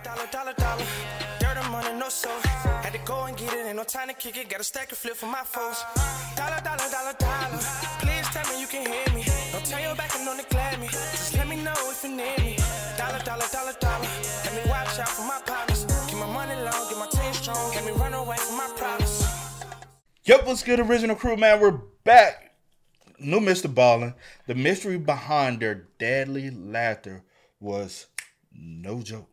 Dollar. Dirt and money, no soul. Had to go and get it, ain't no time to kick it. Got a stack of flip for my foes. Dollar. Please tell me you can hear me. Don't turn your back and don't neglect me. Just let me know if you need me. Dollar. Let me watch out for my partners. Keep my money low, get my team strong. Let me run away from my problems. Yep, what's good, original crew, man? We're back. New Mr. Ballen. The mystery behind their deadly laughter was no joke.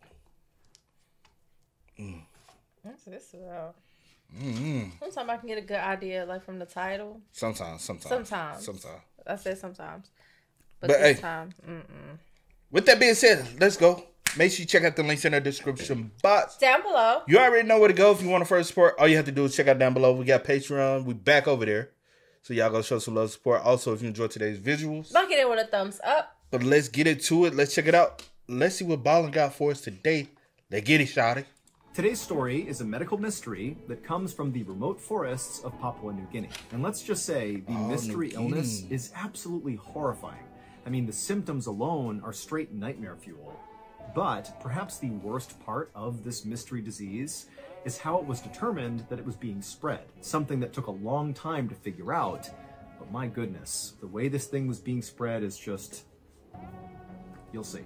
What's this about? Sometimes I can get a good idea, like from the title. Sometimes. I said sometimes, but this hey, time. With that being said, let's go. Make sure you check out the links in the description box Down below. You already know where to go if you want to first support. All you have to do is check out down below. We got Patreon. We back over there. So y'all go show some love and support. Also, if you enjoyed today's visuals, knock it in with a thumbs up. But let's get into it. Let's check it out. Let's see what Ballen got for us today. Let's get it, shawty. Today's story is a medical mystery that comes from the remote forests of Papua New Guinea. And let's just say the mystery illness is absolutely horrifying. I mean, the symptoms alone are straight nightmare fuel. But perhaps the worst part of this mystery disease is how it was determined that it was being spread. Something that took a long time to figure out. But my goodness, the way this thing was being spread is just... you'll see.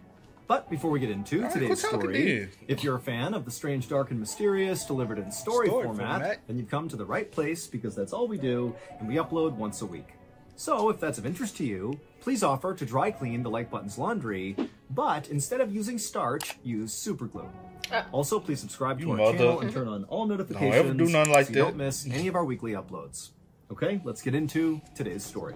But before we get into today's story, if you're a fan of the strange, dark, and mysterious delivered in story format, then you've come to the right place because that's all we do, and we upload once a week. So if that's of interest to you, please offer to dry clean the like button's laundry, but instead of using starch, use super glue. Also, please subscribe to our channel and turn on all notifications don't ever do nothing like so you don't miss any of our weekly uploads. Okay, let's get into today's story.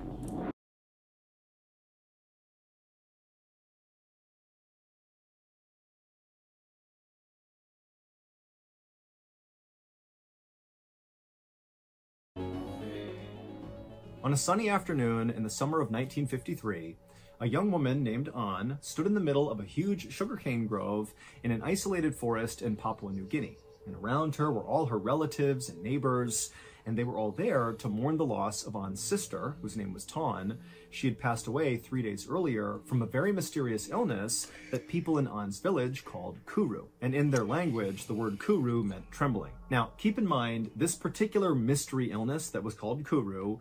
On a sunny afternoon in the summer of 1953, a young woman named An stood in the middle of a huge sugarcane grove in an isolated forest in Papua New Guinea. And around her were all her relatives and neighbors, and they were all there to mourn the loss of An's sister, whose name was Tan. She had passed away 3 days earlier from a very mysterious illness that people in An's village called kuru. And in their language, the word kuru meant trembling. Now, keep in mind, this particular mystery illness that was called kuru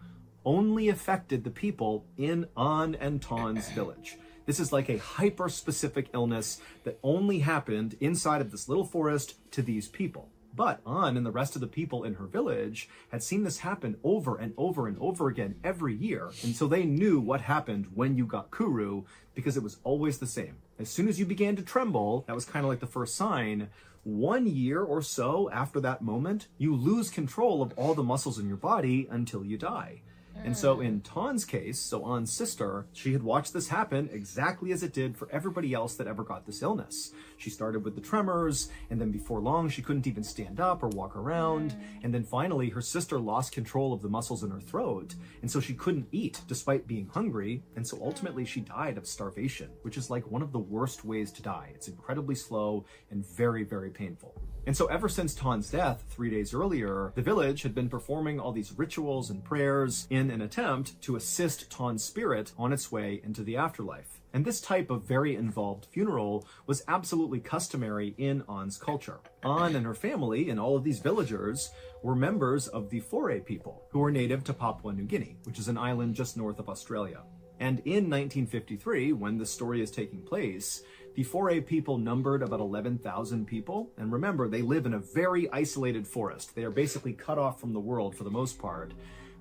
only affected the people in An and Tan's village. This is like a hyper-specific illness that only happened inside of this little forest to these people. But An and the rest of the people in her village had seen this happen over and over and over again every year. And so they knew what happened when you got kuru because it was always the same. As soon as you began to tremble, that was kind of like the first sign. 1 year or so after that moment, you lose control of all the muscles in your body until you die. And so in Tan's case, so An's sister, she had watched this happen exactly as it did for everybody else that ever got this illness. She started with the tremors, and then before long, she couldn't even stand up or walk around. And then finally, her sister lost control of the muscles in her throat, and so she couldn't eat despite being hungry. And so ultimately, she died of starvation, which is like one of the worst ways to die. It's incredibly slow and very, very painful. And so ever since Tan's death 3 days earlier, the village had been performing all these rituals and prayers in an attempt to assist Tan's spirit on its way into the afterlife. And this type of very involved funeral was absolutely customary in An's culture. An and her family and all of these villagers were members of the Foray people, who were native to Papua New Guinea, which is an island just north of Australia. And in 1953, when the story is taking place, the Foray people numbered about 11,000 people. And remember, they live in a very isolated forest. They are basically cut off from the world for the most part.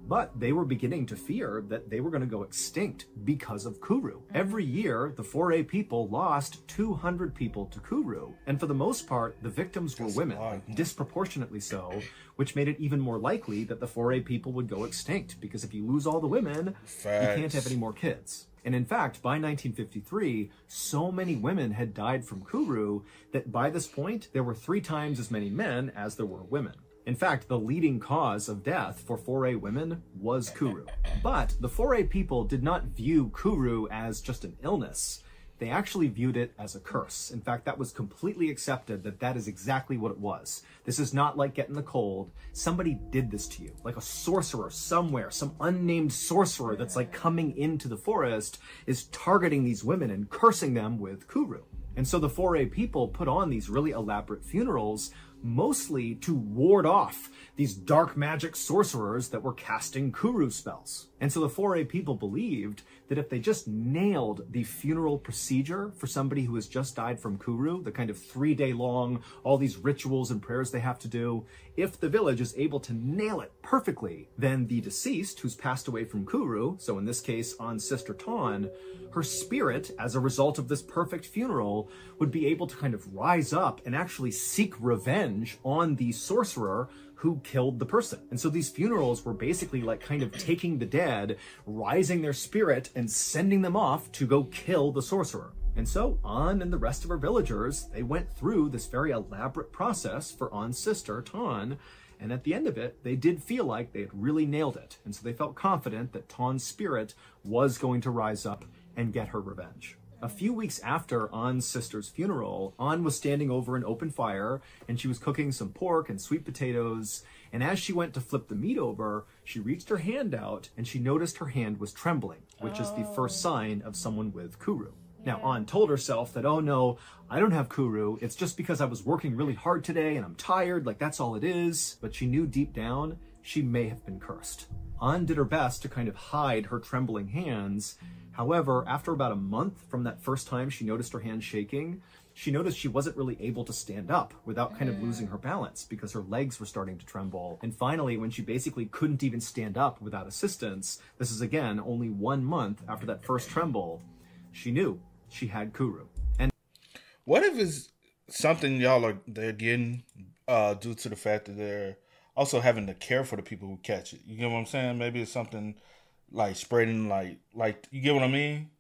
But they were beginning to fear that they were going to go extinct because of kuru. Every year, the Foray people lost 200 people to kuru. And for the most part, the victims were women, like disproportionately so, which made it even more likely that the Foray people would go extinct. Because if you lose all the women, you can't have any more kids. And in fact, by 1953, so many women had died from kuru that by this point, there were 3 times as many men as there were women. In fact, the leading cause of death for Foray women was kuru. But the Foray people did not view kuru as just an illness. They actually viewed it as a curse. In fact, that was completely accepted that that is exactly what it was. This is not like getting the cold. Somebody did this to you. Like a sorcerer somewhere, some unnamed sorcerer that's like coming into the forest is targeting these women and cursing them with kuru. And so the 4A people put on these really elaborate funerals, mostly to ward off these dark magic sorcerers that were casting Kuru spells. And so the 4A people believed that if they just nailed the funeral procedure for somebody who has just died from Kuru, the kind of 3-day long, all these rituals and prayers they have to do, if the village is able to nail it perfectly, then the deceased who's passed away from Kuru, so in this case on Sister Tawn, her spirit, as a result of this perfect funeral, would be able to kind of rise up and actually seek revenge on the sorcerer who killed the person. And so these funerals were basically like kind of taking the dead, rising their spirit, and sending them off to go kill the sorcerer. And so An and the rest of her villagers, they went through this very elaborate process for An's sister, Tawn, and at the end of it, they did feel like they had really nailed it. And so they felt confident that Tawn's spirit was going to rise up and get her revenge. A few weeks after An's sister's funeral, An was standing over an open fire and she was cooking some pork and sweet potatoes. And as she went to flip the meat over, she reached her hand out and she noticed her hand was trembling, which is the first sign of someone with Kuru. Now, An told herself that, oh no, I don't have Kuru. It's just because I was working really hard today and I'm tired, like that's all it is. But she knew deep down she may have been cursed. An did her best to kind of hide her trembling hands. However, after about a month from that first time she noticed her hand shaking, she noticed she wasn't really able to stand up without kind of losing her balance because her legs were starting to tremble. And finally, when she basically couldn't even stand up without assistance, this is again only 1 month after that first tremble, she knew she had Kuru. And what if it's something they're getting due to the fact that they're also having to care for the people who catch it? You get what I'm saying? Maybe it's something like spreading, like you get what I mean?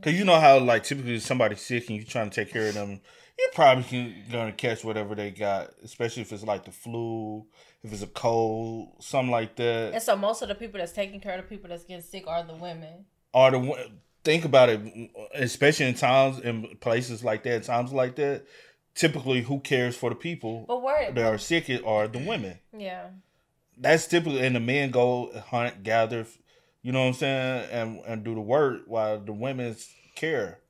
Because you know how like typically if somebody's sick and you're trying to take care of them, you're probably going to catch whatever they got, especially if it's like the flu, if it's a cold, something like that. And so most of the people that's taking care of the people that's getting sick are the women. Think about it, especially in places like that, times like that, typically who cares for the people that are sick are the women. Yeah. That's typically, and the men go hunt, gather, you know what I'm saying, and do the work while the women care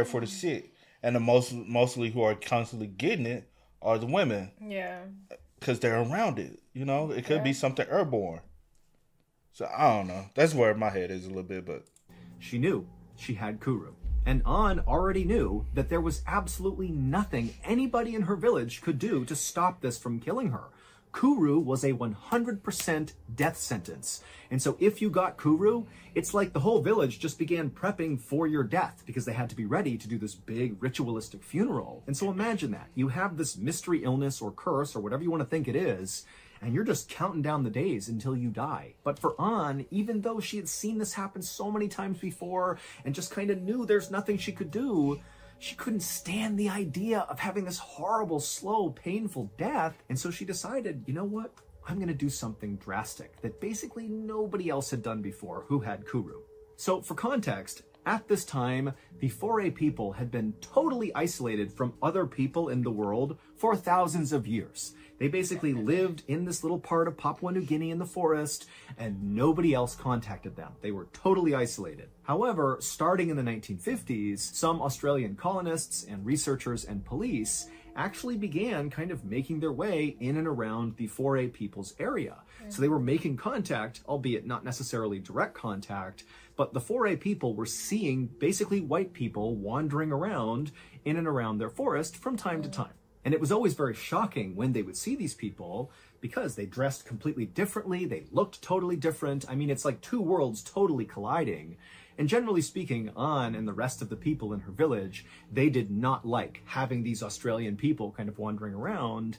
for the sick. And the mostly who are constantly getting it are the women. Yeah. Because they're around it, you know? It could be something airborne. So, I don't know. That's where my head is a little bit, but... She knew she had Kuru. And An already knew that there was absolutely nothing anybody in her village could do to stop this from killing her. Kuru was a 100% death sentence. And so if you got Kuru, it's like the whole village just began prepping for your death because they had to be ready to do this big ritualistic funeral. And so imagine that. You have this mystery illness or curse or whatever you want to think it is, and you're just counting down the days until you die. But for An, even though she had seen this happen so many times before and just kind of knew there's nothing she could do, she couldn't stand the idea of having this horrible, slow, painful death. And so she decided, you know what? I'm going to do something drastic that basically nobody else had done before who had Kuru. So for context, at this time, the 4A people had been totally isolated from other people in the world for thousands of years. They basically lived in this little part of Papua New Guinea in the forest, and nobody else contacted them. They were totally isolated. However, starting in the 1950s, some Australian colonists and researchers and police actually began kind of making their way in and around the 4A people's area. So they were making contact, albeit not necessarily direct contact, but the 4A people were seeing basically white people wandering around in and around their forest from time to time. And it was always very shocking when they would see these people because they dressed completely differently, they looked totally different. I mean, it's like two worlds totally colliding. And generally speaking, An and the rest of the people in her village, they did not like having these Australian people kind of wandering around.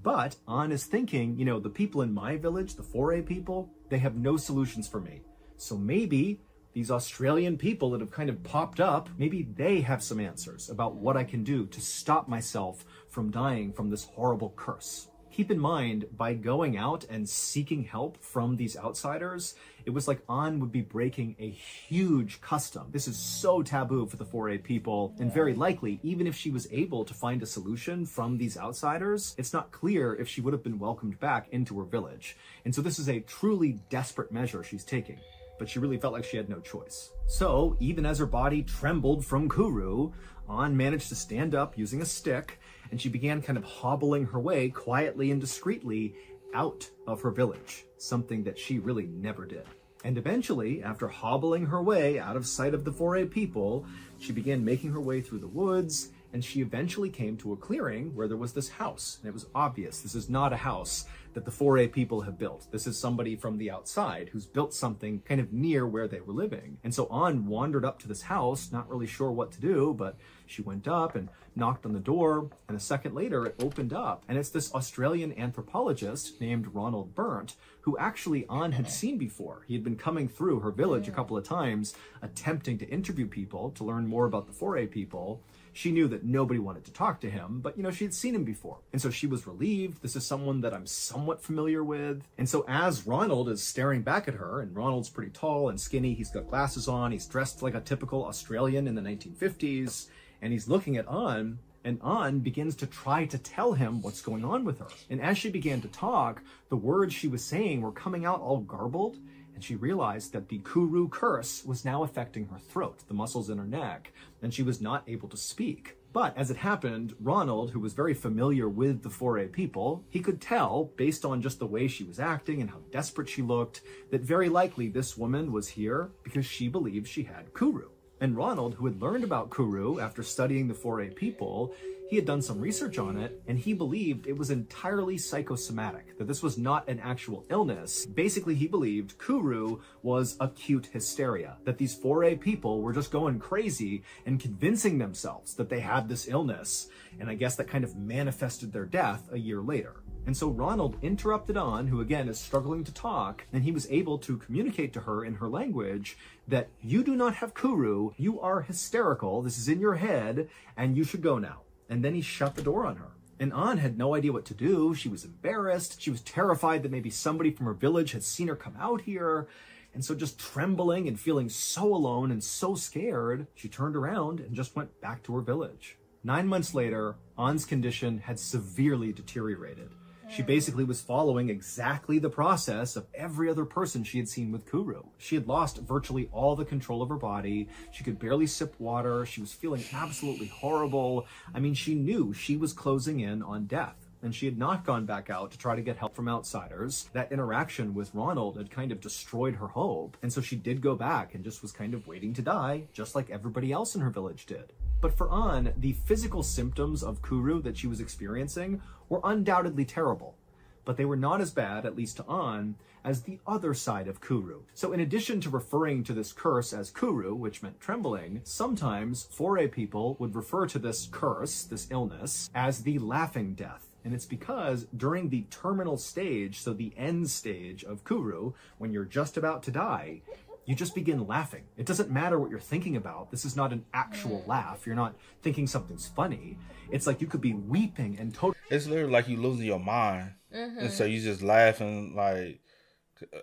But An is thinking, you know, the people in my village, the 4A people, they have no solutions for me. So maybe these Australian people that have kind of popped up, maybe they have some answers about what I can do to stop myself from dying from this horrible curse. Keep in mind, by going out and seeking help from these outsiders, it was like An would be breaking a huge custom. This is so taboo for the 4A people, and very likely, even if she was able to find a solution from these outsiders, it's not clear if she would have been welcomed back into her village. And so this is a truly desperate measure she's taking. but she really felt like she had no choice. So, even as her body trembled from Kuru, An managed to stand up using a stick, and she began kind of hobbling her way quietly and discreetly out of her village, something that she really never did. And eventually, after hobbling her way out of sight of the foray people, she began making her way through the woods, and she eventually came to a clearing where there was this house. And it was obvious this is not a house that the foray people have built. This is somebody from the outside who's built something kind of near where they were living. And so An wandered up to this house, not really sure what to do, but she went up and knocked on the door, and a second later it opened up, and it's this Australian anthropologist named Ronald Burnt, who actually An had seen before. He had been coming through her village a couple of times, attempting to interview people to learn more about the foray people. She knew that nobody wanted to talk to him, but she had seen him before. And so she was relieved. This is someone that I'm somewhat familiar with. And so as Ronald is staring back at her, and Ronald's pretty tall and skinny, he's got glasses on, he's dressed like a typical Australian in the 1950s, and he's looking at An, and An begins to try to tell him what's going on with her. And as she began to talk, the words she was saying were coming out all garbled, and she realized that the Kuru curse was now affecting her throat, the muscles in her neck, and she was not able to speak. But as it happened, Ronald, who was very familiar with the foray people, he could tell, based on just the way she was acting and how desperate she looked, that very likely this woman was here because she believed she had Kuru. And Ronald, who had learned about Kuru after studying the foray people, he had done some research on it, and he believed it was entirely psychosomatic, that this was not an actual illness. Basically, he believed Kuru was acute hysteria, that these foray people were just going crazy and convincing themselves that they had this illness, and I guess that kind of manifested their death a year later. And so Ronald interrupted An, who again is struggling to talk, and he was able to communicate to her in her language that you do not have Kuru, you are hysterical, this is in your head, and you should go now. And then he shut the door on her. And An had no idea what to do. She was embarrassed. She was terrified that maybe somebody from her village had seen her come out here. And so just trembling and feeling so alone and so scared, she turned around and just went back to her village. 9 months later, An's condition had severely deteriorated. She basically was following exactly the process of every other person she had seen with Kuru. She had lost virtually all the control of her body. She could barely sip water. She was feeling absolutely horrible. I mean, she knew she was closing in on death. And she had not gone back out to try to get help from outsiders. That interaction with Ronald had kind of destroyed her hope. And so she did go back and just was kind of waiting to die, just like everybody else in her village did. But for An, the physical symptoms of Kuru that she was experiencing were undoubtedly terrible. But they were not as bad, at least to An, as the other side of Kuru. So in addition to referring to this curse as Kuru, which meant trembling, sometimes foray people would refer to this curse, this illness, as the laughing death. And it's because during the terminal stage, so the end stage of Kuru, when you're just about to die, you just begin laughing. It doesn't matter what you're thinking about. This is not an actual laugh. You're not thinking something's funny. It's like you could be weeping and totally... It's literally like you losing your mind. And so you just laughing like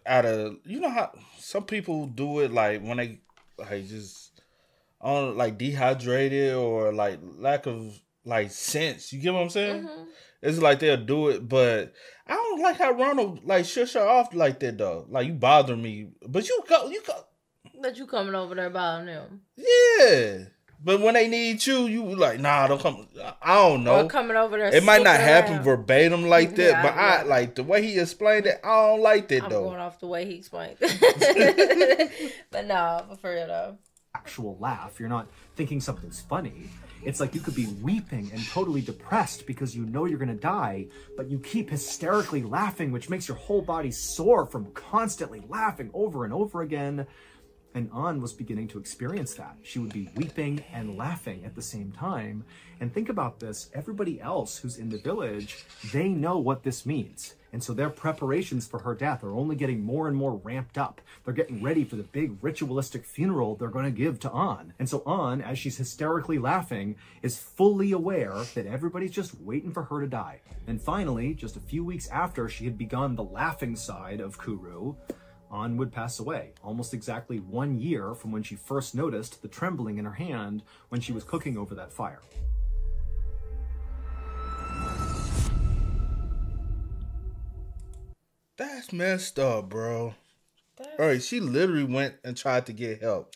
out of... You know how some people do it like when they like just on like dehydrated or like lack of like sense. You get what I'm saying? It's like they'll do it, but I don't like how Ronald like shush her off like that though. Like you bother me, but you go. But you coming over there bothering them. Yeah, but when they need you, you like nah, don't come. I don't know. Or coming over there. It might not happen around. verbatim like that, Yeah, but I like the way he explained it. I don't like that I'm though. going off the way he explained it. But no, for real though. Actual laugh. You're not thinking something's funny. It's like you could be weeping and totally depressed because you know you're going to die, but you keep hysterically laughing, which makes your whole body sore from constantly laughing over and over again. And An was beginning to experience that. She would be weeping and laughing at the same time. And think about this, everybody else who's in the village, they know what this means. And so their preparations for her death are only getting more and more ramped up. They're getting ready for the big ritualistic funeral they're going to give to An. And so An, as she's hysterically laughing, is fully aware that everybody's just waiting for her to die. And finally, just a few weeks after she had begun the laughing side of Kuru, An would pass away, almost exactly 1 year from when she first noticed the trembling in her hand when she was cooking over that fire. That's messed up, bro. All right, she literally went and tried to get help.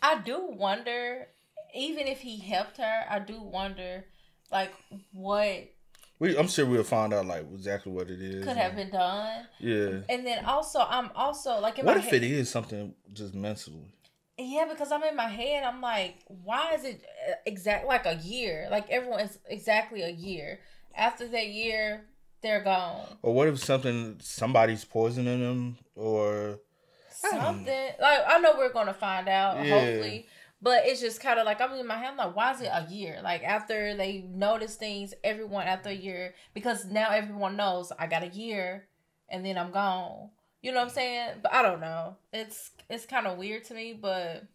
I do wonder, even if he helped her, I do wonder, like, what I'm sure we'll find out like exactly what it is. could have been done. Yeah. And then also, I'm also like in what my if head, it is something just mentally? Yeah, because I'm in my head, I'm like, why is it like a year? Like everyone is exactly a year. After that year, they're gone. Or what if somebody's poisoning them or Something. Like, I know we're going to find out, Yeah. hopefully. But it's just kind of like, I'm in my head, I'm like, why is it a year? Like, after they notice things, everyone after a year, because now everyone knows I got a year and then I'm gone. You know what I'm saying? But I don't know. It's kind of weird to me, but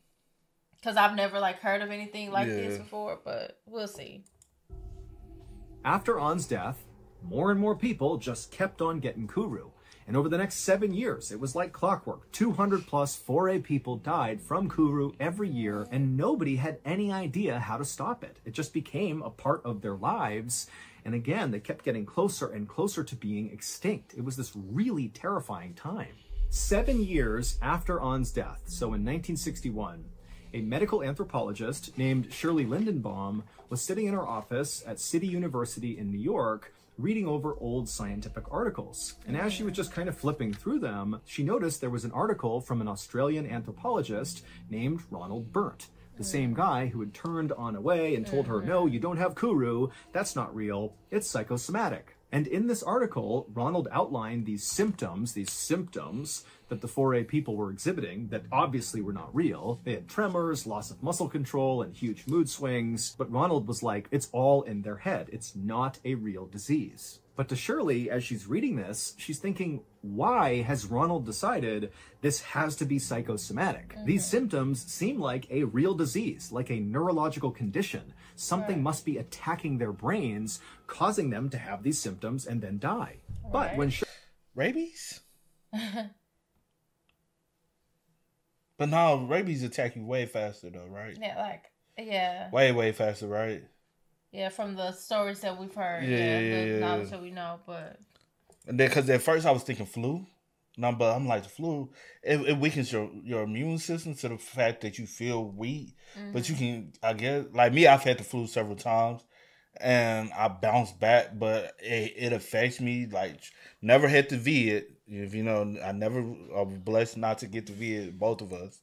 because I've never like heard of anything like this before, but we'll see. After On's death, more and more people just kept on getting Kuru. And over the next 7 years, it was like clockwork. 200 plus 4A people died from Kuru every year, and nobody had any idea how to stop it. It just became a part of their lives. And again, they kept getting closer and closer to being extinct. It was this really terrifying time. 7 years after On's death, so in 1961, a medical anthropologist named Shirley Lindenbaum was sitting in her office at City University in New York, reading over old scientific articles. And as she was just kind of flipping through them, she noticed there was an article from an Australian anthropologist named Ronald Burnt, the same guy who had turned On away and told her, no, you don't have Kuru, that's not real, it's psychosomatic. And in this article, Ronald outlined these symptoms that the 4A people were exhibiting that obviously were not real. They had tremors, loss of muscle control, and huge mood swings. But Ronald was like, it's all in their head. It's not a real disease. But to Shirley, as she's reading this, she's thinking, why has Ronald decided this has to be psychosomatic? These symptoms seem like a real disease, like a neurological condition. Something must be attacking their brains, causing them to have these symptoms and then die. But when rabies? But no, rabies attack you way faster though, right? Yeah. Way faster, right? Yeah, from the stories that we've heard. The knowledge that we know, but... And then, because at first I was thinking flu. No, but I'm like, the flu, it weakens your immune system to the fact that you feel weak. But you can, I guess, like me, I've had the flu several times. And I bounced back, but it affects me. Like, never had the vid. If you know, I was blessed not to get the vid, both of us.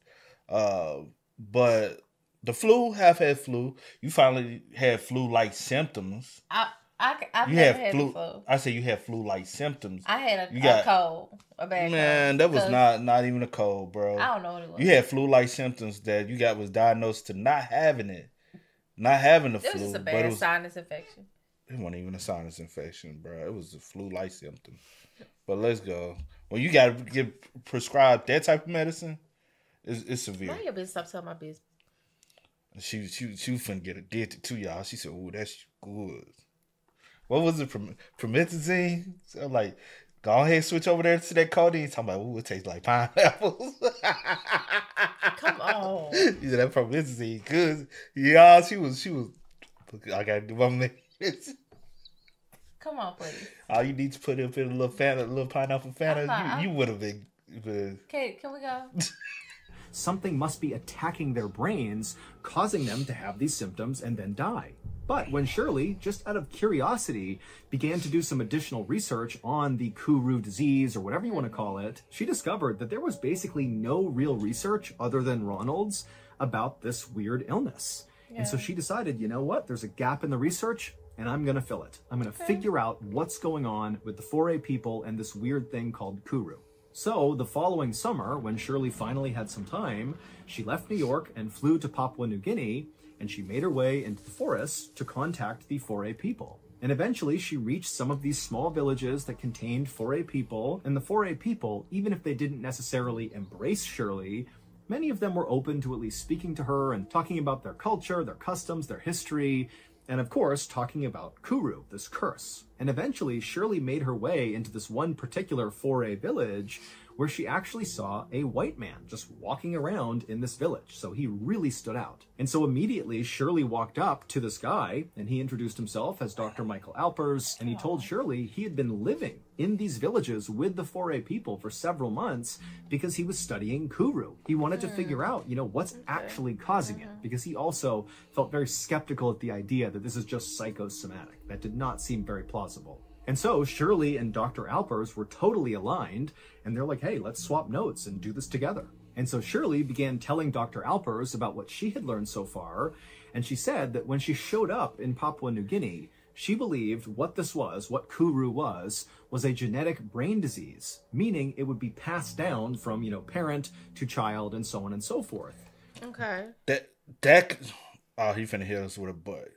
But... the flu, have had flu. You finally had flu-like symptoms. I've never had the flu. I say you had flu-like symptoms. I had a cold, a bad cold. Man, that was not even a cold, bro. I don't know what it was. You had flu-like symptoms that you was diagnosed to not having it. Not having the flu. It was just a bad sinus infection. It wasn't even a sinus infection, bro. It was a flu-like symptom. But let's go. When you got to get prescribed that type of medicine, it's severe. Now your business, stop telling my business. She finna get addicted to y'all. She said, "Ooh, that's good." What was it? Promethazine? So I'm like, go ahead, switch over there to that codeine. Talking about, ooh, it tastes like pineapples. Come on. You said that promethazine, good. Yeah, she was. I gotta do my minutes. Come on, please. All you need to put up in a little pineapple Fanta. You would have been. Okay, can we go? Something must be attacking their brains, causing them to have these symptoms and then die. But when Shirley, just out of curiosity, began to do some additional research on the Kuru disease, or whatever you want to call it, she discovered that there was basically no real research other than Ronald's about this weird illness. And so she decided, you know what, there's a gap in the research, and I'm going to fill it. I'm going to figure out what's going on with the 4A people and this weird thing called Kuru. So, the following summer, when Shirley finally had some time, she left New York and flew to Papua New Guinea, and she made her way into the forests to contact the 4A people. And eventually, she reached some of these small villages that contained 4A people, and the 4A people, even if they didn't necessarily embrace Shirley, many of them were open to at least speaking to her and talking about their culture, their customs, their history, and of course, talking about Kuru, this curse. And eventually, Shirley made her way into this one particular 4A village where she actually saw a white man just walking around in this village. So he really stood out. And so immediately Shirley walked up to this guy and he introduced himself as Dr. Michael Alpers, and he told Shirley he had been living in these villages with the 4A people for several months because he was studying Kuru. He wanted to figure out, you know, what's actually causing it, because he also felt very skeptical at the idea that this is just psychosomatic. That did not seem very plausible. And so Shirley and Dr. Alpers were totally aligned, and they're like, hey, let's swap notes and do this together. And so Shirley began telling Dr. Alpers about what she had learned so far, and she said that when she showed up in Papua New Guinea, she believed what this was, what Kuru was a genetic brain disease, meaning it would be passed down from, you know, parent to child and so on and so forth. Okay. He finna hit us with a butt.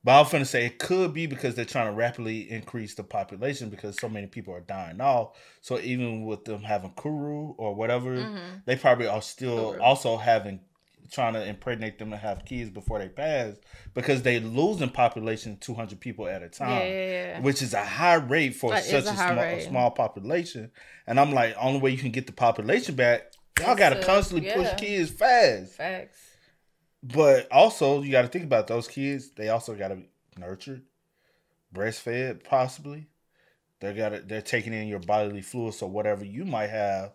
But I was finna say it could be because they're trying to rapidly increase the population because so many people are dying off. So even with them having Kuru or whatever, they probably are still also trying to impregnate them to have kids before they pass, because they losing population 200 people at a time, which is a high rate for such a small population. And I'm like, only way you can get the population back, y'all got to constantly push kids fast. Facts. But also, you got to think about those kids. They also got to be nurtured, breastfed, possibly. They're taking in your bodily fluids, so whatever you might have,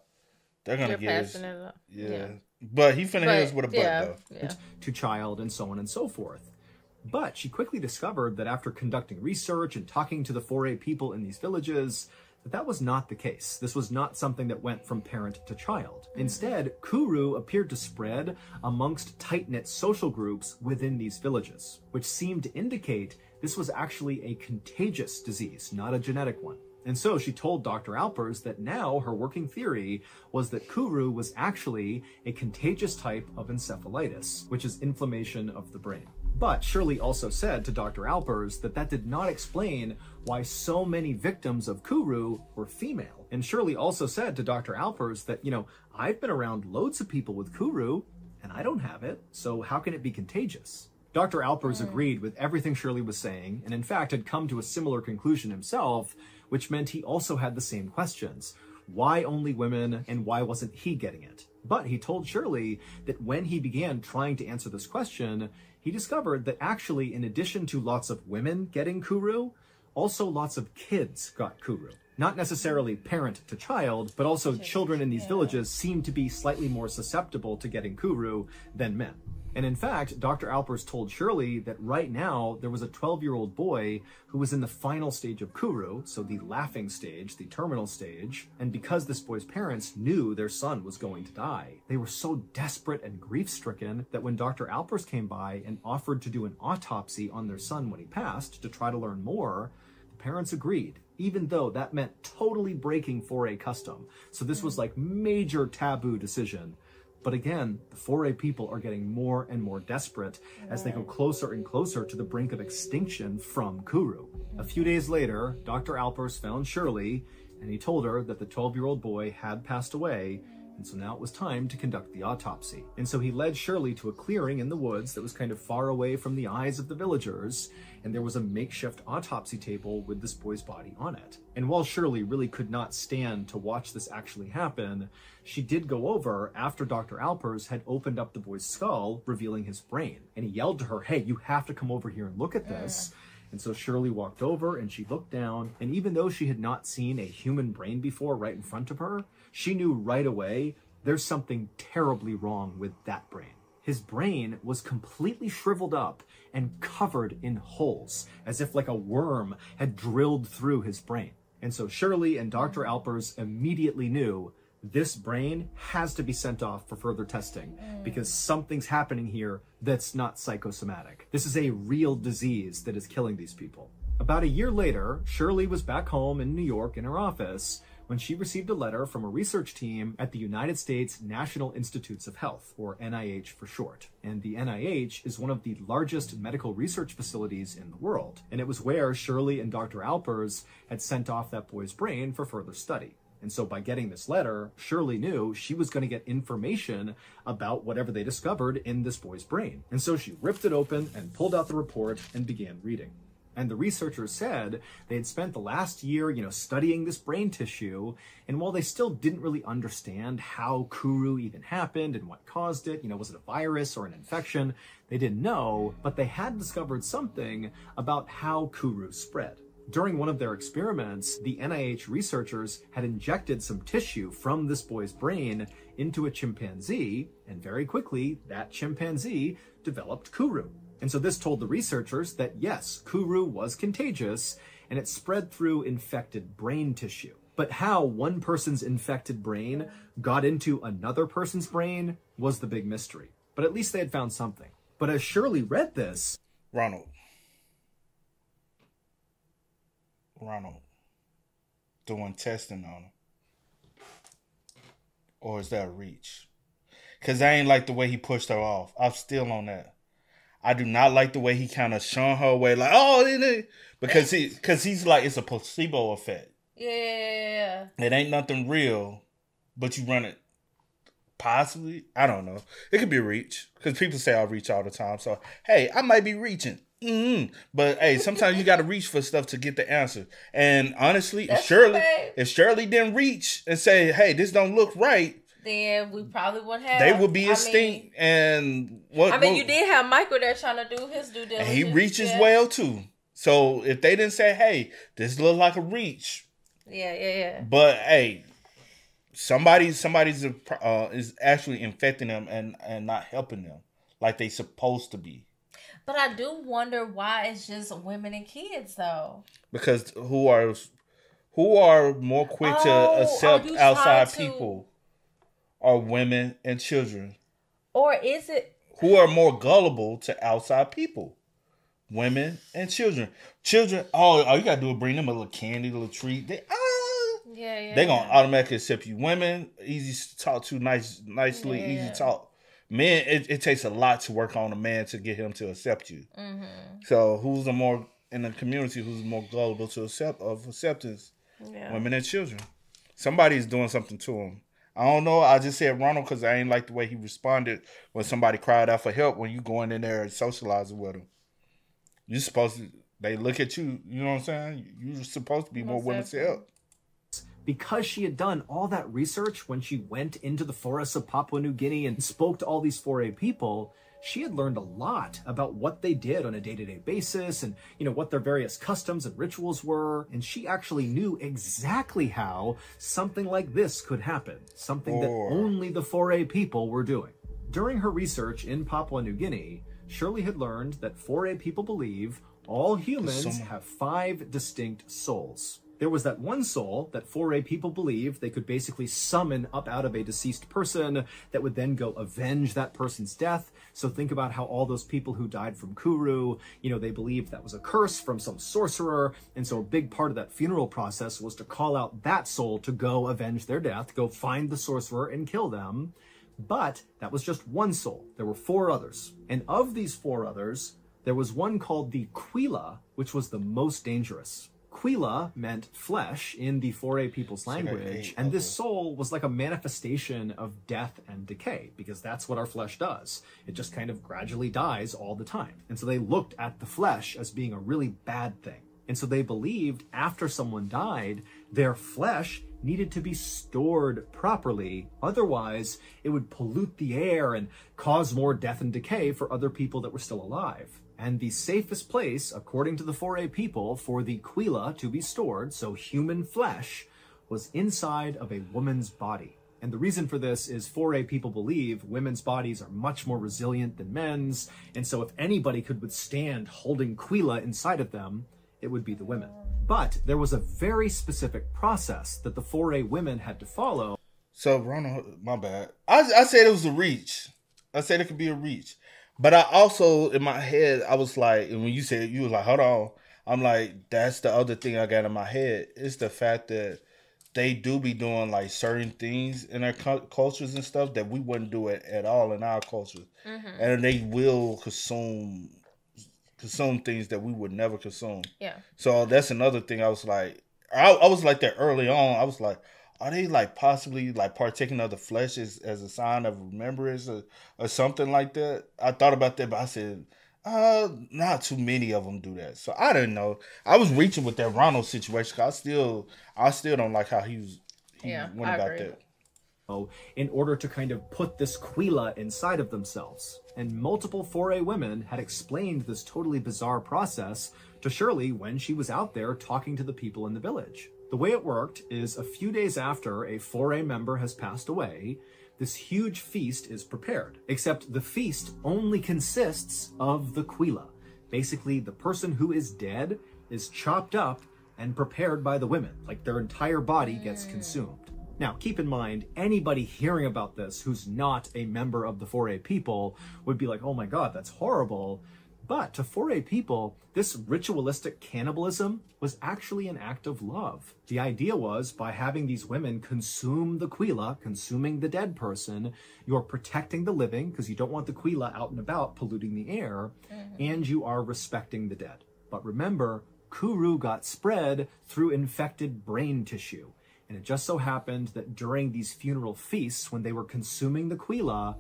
they're gonna get it. Yeah. But he finna hit us with a butt though. Yeah. To child and so on and so forth. But she quickly discovered that after conducting research and talking to the 4A people in these villages, that was not the case. This was not something that went from parent to child. Instead, Kuru appeared to spread amongst tight-knit social groups within these villages, which seemed to indicate this was actually a contagious disease, not a genetic one. And so she told Dr. Alpers that now her working theory was that Kuru was actually a contagious type of encephalitis, which is inflammation of the brain. But Shirley also said to Dr. Alpers that that did not explain why so many victims of Kuru were female. And Shirley also said to Dr. Alpers that, you know, I've been around loads of people with Kuru and I don't have it, so how can it be contagious? Dr. Alpers agreed with everything Shirley was saying, and in fact had come to a similar conclusion himself, which meant he also had the same questions. Why only women, and why wasn't he getting it? But he told Shirley that when he began trying to answer this question, he discovered that actually, in addition to lots of women getting Kuru, also lots of kids got Kuru. Not necessarily parent to child, but also children in these villages seemed to be slightly more susceptible to getting Kuru than men. And in fact, Dr. Alpers told Shirley that right now there was a 12-year-old boy who was in the final stage of Kuru, so the laughing stage, the terminal stage, and because this boy's parents knew their son was going to die, they were so desperate and grief-stricken that when Dr. Alpers came by and offered to do an autopsy on their son when he passed to try to learn more, the parents agreed, even though that meant totally breaking 4A custom. So this was like major taboo decision. But again, the 4A people are getting more and more desperate as they go closer and closer to the brink of extinction from Kuru. A few days later, Dr. Alpers found Shirley, and he told her that the 12-year-old boy had passed away, and so now it was time to conduct the autopsy. And so he led Shirley to a clearing in the woods that was kind of far away from the eyes of the villagers, and there was a makeshift autopsy table with this boy's body on it. And while Shirley really could not stand to watch this actually happen, she did go over after Dr. Alpers had opened up the boy's skull, revealing his brain. And he yelled to her, hey, you have to come over here and look at this. And so Shirley walked over and she looked down, and even though she had not seen a human brain before right in front of her, she knew right away there's something terribly wrong with that brain. His brain was completely shriveled up and covered in holes, as if like a worm had drilled through his brain. And so Shirley and Dr. Alpers immediately knew this brain has to be sent off for further testing because something's happening here that's not psychosomatic. This is a real disease that is killing these people. About a year later, Shirley was back home in New York in her office when she received a letter from a research team at the United States National Institutes of Health, or NIH for short. And the NIH is one of the largest medical research facilities in the world. And it was where Shirley and Dr. Alpers had sent off that boy's brain for further study. And so by getting this letter, Shirley knew she was going to get information about whatever they discovered in this boy's brain. And so she ripped it open and pulled out the report and began reading. And the researchers said they had spent the last year, studying this brain tissue. And while they still didn't really understand how Kuru even happened and what caused it, was it a virus or an infection? They didn't know, but they had discovered something about how Kuru spread. During one of their experiments, the NIH researchers had injected some tissue from this boy's brain into a chimpanzee, and very quickly, that chimpanzee developed Kuru. And so this told the researchers that yes, Kuru was contagious, and it spread through infected brain tissue. But how one person's infected brain got into another person's brain was the big mystery. But at least they had found something. But as Shirley read this... Ronald, doing testing on him. Or is that a reach? Because I ain't like the way he pushed her off. I'm still on that. I do not like the way he kind of shun her away, like, because he's like, it's a placebo effect. Yeah. It ain't nothing real, but you run it. Possibly, I don't know. It could be a reach, because people say I reach all the time. So, hey, I might be reaching. But hey, sometimes you got to reach for stuff to get the answer. And honestly, if Shirley didn't reach and say, "Hey, this don't look right," then we probably would have. They would be extinct. And what? You did have Michael there trying to do his due diligence. And he reaches well too. So if they didn't say, "Hey, this looks like a reach," yeah. But hey, somebody's is actually infecting them and not helping them like they supposed to be. But I do wonder why it's just women and kids, though. Because who are more quick to accept outside people are women and children. Or is it... Who are more gullible to outside people? Women and children. Children, all you got to do is bring them a little candy, a little treat. They're going to automatically accept you. Women, easy to talk to, nicely, easy to talk. Men, it takes a lot to work on a man to get him to accept you. Mm-hmm. So who's the more in the community who's more gullible to acceptance? Yeah. Women and children. Somebody's doing something to him. I don't know. I just said Ronald because I ain't like the way he responded when somebody cried out for help when you going in there and socializing with them. You're supposed to. They look at you. You know what I'm saying? You're supposed to be more willing to help. Because she had done all that research when she went into the forests of Papua New Guinea and spoke to all these 4A people, she had learned a lot about what they did on a day-to-day basis and, what their various customs and rituals were. And she actually knew exactly how something like this could happen, something that only the 4A people were doing. During her research in Papua New Guinea, Shirley had learned that 4A people believe all humans have 5 distinct souls. There was that one soul that 4A people believed they could basically summon up out of a deceased person that would then go avenge that person's death. So think about how all those people who died from Kuru, they believed that was a curse from some sorcerer. And so a big part of that funeral process was to call out that soul to go avenge their death, go find the sorcerer and kill them. But that was just one soul. There were 4 others. And of these 4 others, there was one called the Quila, which was the most dangerous. Quila meant flesh in the 4A people's language, and this soul was like a manifestation of death and decay, because that's what our flesh does. It just kind of gradually dies all the time. And so they looked at the flesh as being a really bad thing. And so they believed after someone died, their flesh needed to be stored properly. Otherwise, it would pollute the air and cause more death and decay for other people that were still alive. And the safest place, according to the 4A people, for the Quila to be stored, so human flesh, was inside of a woman's body. And the reason for this is 4A people believe women's bodies are much more resilient than men's, and so if anybody could withstand holding Quila inside of them, it would be the women. But there was a very specific process that the 4A women had to follow. So, Ronald, my bad. I said it was a reach. I said it could be a reach. But I also, in my head, I was like, and when you said, you was like, hold on. I'm like, that's the other thing I got in my head. It's the fact that they do be doing like certain things in their cultures and stuff that we wouldn't do it at all in our culture. Mm-hmm. And they will consume things that we would never consume. Yeah. So that's another thing I was like, I was like that early on. I was like, are they like possibly like partaking of the flesh as a sign of remembrance or something like that? I thought about that, but I said, Not too many of them do that. So I didn't know. I was reaching with that Ronald situation. 'Cause I still don't like how he went about agree. that. In order to kind of put this Quila inside of themselves. And multiple 4A women had explained this totally bizarre process to Shirley when she was out there talking to the people in the village. The way it worked is a few days after a 4A member has passed away, this huge feast is prepared, except the feast only consists of the Quila. Basically, the person who is dead is chopped up and prepared by the women, like their entire body gets consumed. Now, keep in mind, anybody hearing about this who's not a member of the 4A people would be like, oh my God, that's horrible. But to 4A people, this ritualistic cannibalism was actually an act of love. The idea was, by having these women consume the Quila, consuming the dead person, you're protecting the living because you don't want the Quila out and about polluting the air, and you are respecting the dead. But remember, Kuru got spread through infected brain tissue. And it just so happened that during these funeral feasts, when they were consuming the Quila,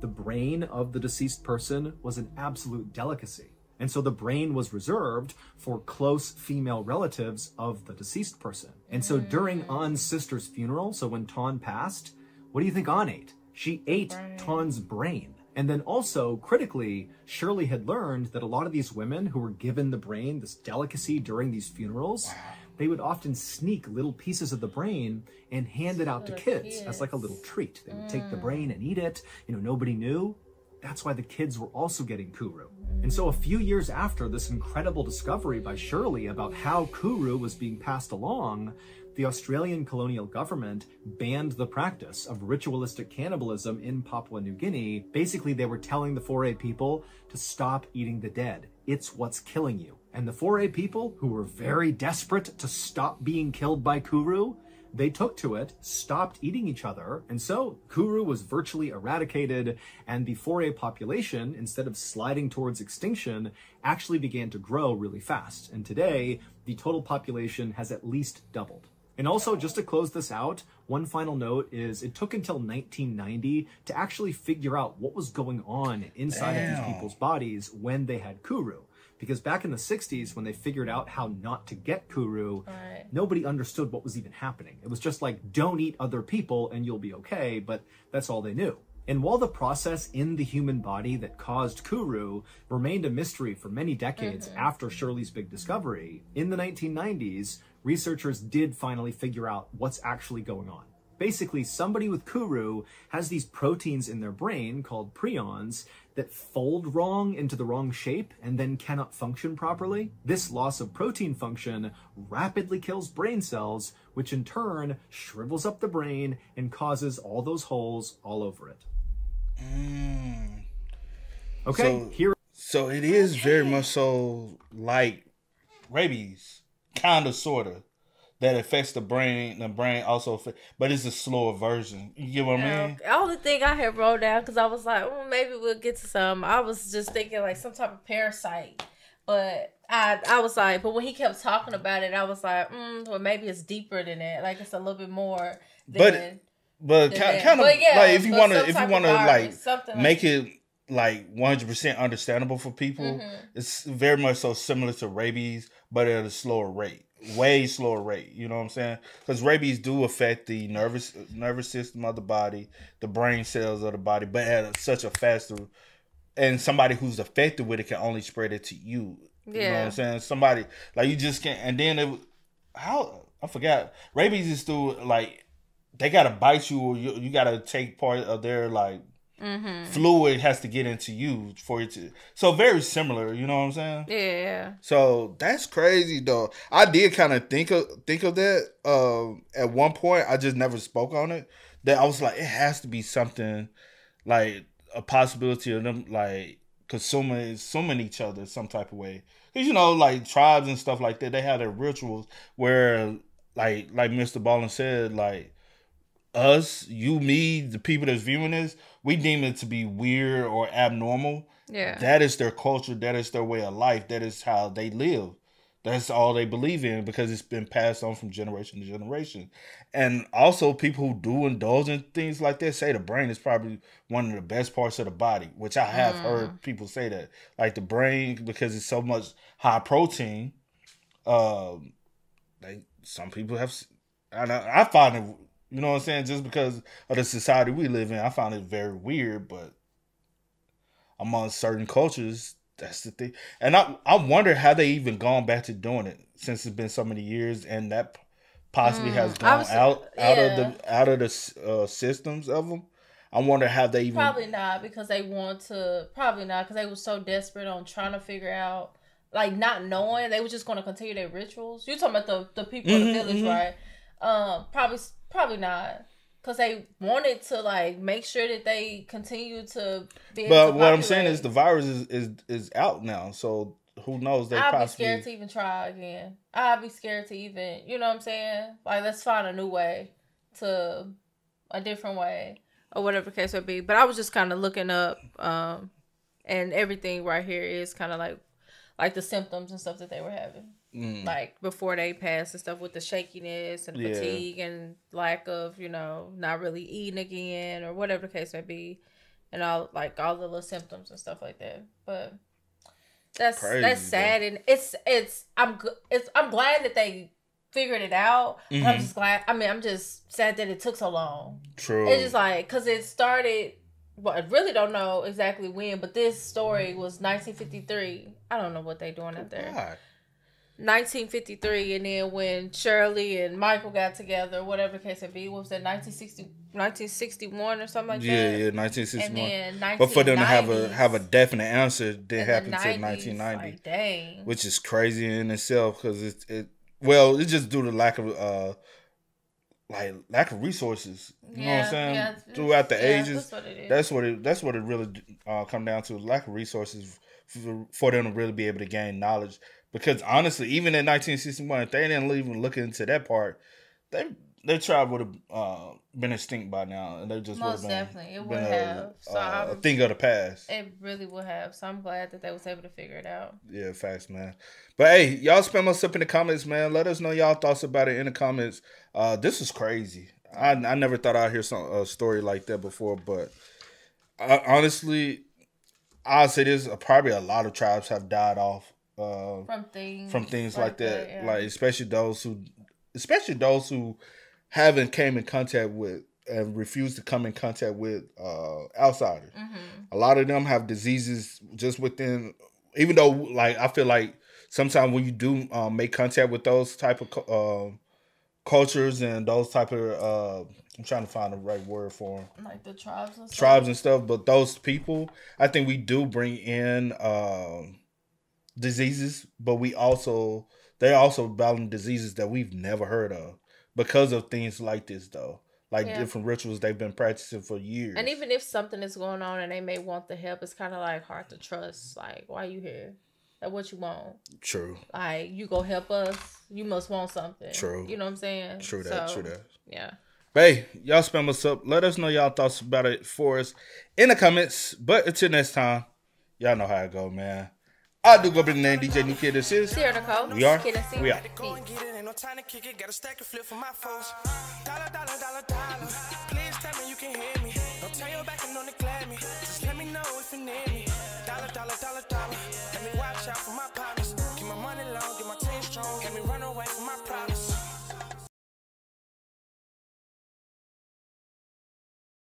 the brain of the deceased person was an absolute delicacy. And so the brain was reserved for close female relatives of the deceased person. And so during An's sister's funeral, so when Ton passed, what do you think An ate? She ate Ton's brain. And then also, critically, Shirley had learned that a lot of these women who were given the brain, this delicacy during these funerals, they would often sneak little pieces of the brain and hand it out to kids as like a little treat. They would take the brain and eat it. You know, nobody knew. That's why the kids were also getting Kuru. And so a few years after this incredible discovery by Shirley about how Kuru was being passed along, the Australian colonial government banned the practice of ritualistic cannibalism in Papua New Guinea. Basically, they were telling the 4A people to stop eating the dead. It's what's killing you. And the 4A people, who were very desperate to stop being killed by Kuru, they took to it, stopped eating each other, and so Kuru was virtually eradicated, and the 4A population, instead of sliding towards extinction, actually began to grow really fast. And today, the total population has at least doubled. And also, just to close this out, one final note is it took until 1990 to actually figure out what was going on inside of these people's bodies when they had Kuru. Because back in the 60s, when they figured out how not to get Kuru, nobody understood what was even happening. It was just like, don't eat other people and you'll be okay, but that's all they knew. And while the process in the human body that caused Kuru remained a mystery for many decades after Shirley's big discovery, in the 1990s, researchers did finally figure out what's actually going on. Basically, somebody with Kuru has these proteins in their brain called prions that fold wrong into the wrong shape and then cannot function properly. This loss of protein function rapidly kills brain cells, which in turn shrivels up the brain and causes all those holes all over it. Okay, So it is very much so like rabies, kind of, sort of. That affects the brain. The brain also, but it's a slower version. You get what I mean? The only thing I had wrote down, because I was like, maybe we'll get to some. I was just thinking like some type of parasite, but I was like, but when he kept talking about it, I was like, well, maybe it's deeper than that. Like it's a little bit more. But kind of like if you want to like make it like 100% understandable for people, it's very much so similar to rabies, but at a slower rate. Way slower rate, you know what I'm saying? Because rabies do affect the nervous system of the body, the brain cells of the body, but at such a faster. And somebody who's affected with it can only spread it to you. You know what I'm saying? Somebody like you just can't. And then I forgot. Rabies is through like they gotta bite you, or you gotta take part of their like. Fluid has to get into you for it to. So very similar, you know what I'm saying? Yeah. So that's crazy though. I did kind of think of that at one point. I just never spoke on it. That I was like, it has to be something like a possibility of them like consuming each other some type of way. Because you know, like tribes and stuff like that, they have their rituals where like Mr. Ballen said, like us, you, me, the people that's viewing this, we deem it to be weird or abnormal. Yeah. That is their culture. That is their way of life. That is how they live. That's all they believe in because it's been passed on from generation to generation. And also people who do indulge in things like that say the brain is probably one of the best parts of the body, which I have heard people say that. Like the brain, because it's so much high protein, like some people have, and I find it, you know what I'm saying, just because of the society we live in, I find it very weird, but among certain cultures, that's the thing. And I wonder how they even gone back to doing it since it's been so many years, and that possibly has gone out of the systems of them. I wonder how they even probably not because they were so desperate on trying to figure out, like, not knowing they were just going to continue their rituals. You're talking about the people in the village, right? Probably not. Because they wanted to, like, make sure that they continue to be able to But what populate. I'm saying is the virus is out now, so who knows? They I'd possibly be scared to even try again. I'd be scared to even, you know what I'm saying? Like, let's find a new way, a different way, or whatever the case would be. But I was just kind of looking up, and everything right here is kind of like the symptoms and stuff that they were having. Like before they passed and stuff, with the shakiness and fatigue and lack of, not really eating again or whatever the case may be, and all the little symptoms and stuff like that. But that's crazy, that's sad, and I'm glad that they figured it out. But I'm just glad. I mean, I'm just sad that it took so long. True. It's just like, because it started. Well, I really don't know exactly when, but this story was 1953. I don't know what they doing out there. God. 1953, and then when Shirley and Michael got together, whatever the case may be, what was that, 1961 or something like that? Yeah, 1961. And then but for them to have a definite answer didn't happen until 1990. Like, dang. Which is crazy in itself, because it's just due to lack of resources. You know what I'm saying? Yeah, throughout the ages, that's what it really come down to, lack of resources for them to really be able to gain knowledge. Because honestly, even in 1961, if they didn't even look into that part, their tribe would have been extinct by now, and they just most would have definitely it would have. A thing of the past. It really would have. So I'm glad that they was able to figure it out. Yeah, facts, man. But hey, y'all spam us up in the comments, man. Let us know y'all thoughts about it in the comments. This is crazy. I never thought I'd hear a story like that before, but honestly, I'll say this: probably a lot of tribes have died off. From things like that. Yeah. Like especially those who haven't came in contact with and refuse to come in contact with outsiders. A lot of them have diseases just within, even though, like, I feel like sometimes when you do make contact with those type of cultures and those type of I'm trying to find the right word for them, like the tribes and stuff, but those people, I think we do bring in diseases, but they're also battling diseases that we've never heard of because of things like this, though. Like different rituals they've been practicing for years. And even if something is going on and they may want the help, it's kind of like hard to trust. Like, why you here? Like, what you want? True. Like, you go help us, you must want something. True. You know what I'm saying? True that. Yeah. But hey, y'all spam us up. Let us know y'all thoughts about it for us in the comments. But until next time, y'all know how it go, man. I do go by the name DJ New Kid. This is Sierra Nicole. We are. We are. Go and get it, ain't no time to kick it. Got a stack of flip for my foes. Dollar. Please tell me you can hear me. Don't turn your back and don't neglect me. Just let me know if you need me. Dollar. Let me watch out for my partners. Keep my money low, get my team strong. Let me run away from my problems.